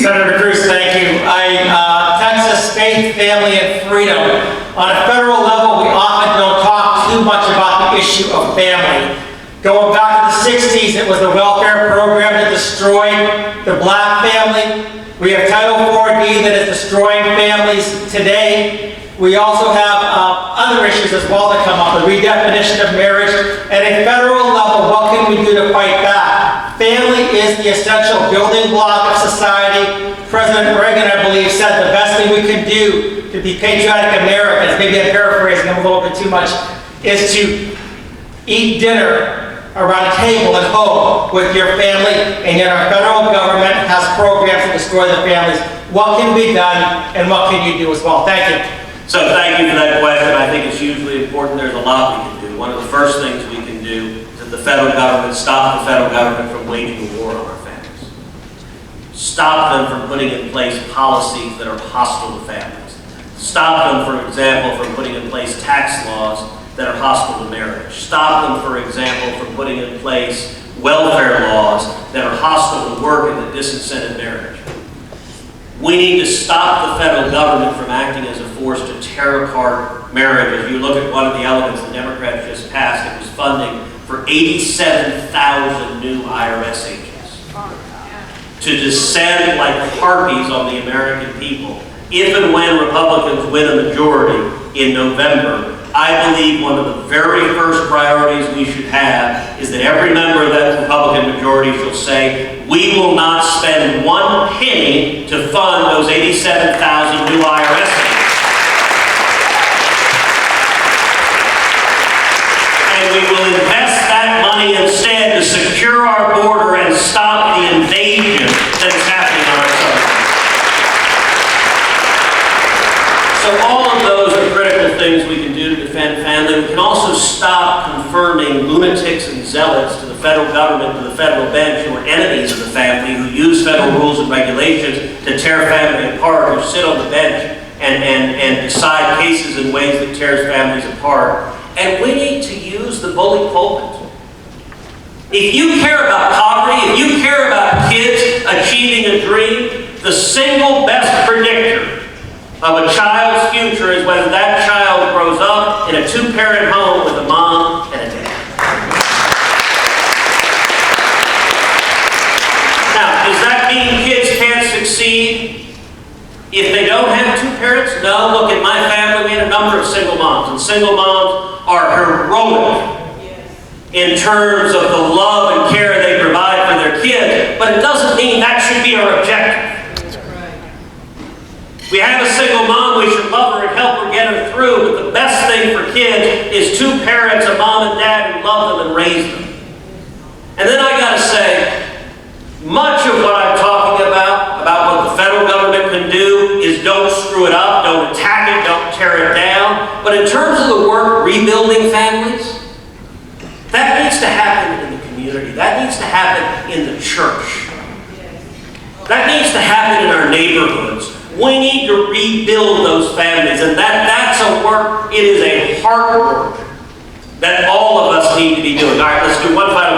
Senator Cruz, thank you. Texas, faith, family, and freedom. On a federal level, we often don't talk too much about the issue of family. Going back to the 60s, it was the welfare program that destroyed the black family. We have Title 4D that is destroying families today. We also have other issues as well that come up, the redefinition of marriage. At a federal level, what can we do to fight back? Family is the essential building block of society. President Reagan, I believe, said the best thing we can do to be patriotic Americans, maybe I'm paraphrasing him a little bit too much, is to eat dinner around a table at home with your family, and yet our federal government has programs to destroy the families. What can be done, and what can you do as well? Thank you. So thank you for that question. I think it's hugely important. There's a lot we can do. One of the first things we can do is that the federal government, stop the federal government from waging a war on our families. Stop them from putting in place policies that are hostile to families. Stop them, for example, from putting in place tax laws that are hostile to marriage. Stop them, for example, from putting in place welfare laws that are hostile to work and that disincentive marriage. We need to stop the federal government from acting as a force to tear apart marriage. If you look at one of the elements the Democrats just passed, it was funding for 87,000 new IRS agents to descend like harpies on the American people. If and when Republicans win a majority in November, I believe one of the very first priorities we should have is that every member of that Republican majority shall say, we will not spend one penny to fund those 87,000 new IRS agents. And we will invest that money instead to secure our border and stop the invasion that is happening on our southern border. So all of those are critical things we can do to defend family. We can also stop confirming lunatics and zealots to the federal government, to the federal bench, who are enemies of the family, who use federal rules and regulations to tear family apart, who sit on the bench and decide cases in ways that tears families apart. And we need to use the bully pulpit. If you care about poverty, if you care about kids achieving a dream, the single best predictor of a child's future is whether that child grows up in a two-parent home with a mom and a dad. Now, does that mean kids can't succeed if they don't have two parents? No. Look at my family. We had a number of single moms, and single moms are heroic in terms of the love and care they provide for their kids, but it doesn't mean that should be our objective. We have a single mom, we should love her and help her get her through, but the best thing for kids is two parents, a mom and dad, who love them and raise them. And then I gotta say, much of what I'm talking about what the federal government can do, is don't screw it up, don't attack it, don't tear it down. But in terms of the work rebuilding families, that needs to happen in the community. That needs to happen in the church. That needs to happen in our neighborhoods. We need to rebuild those families, and that's a work, it is a hard work that all of us need to be doing. All right, let's do one final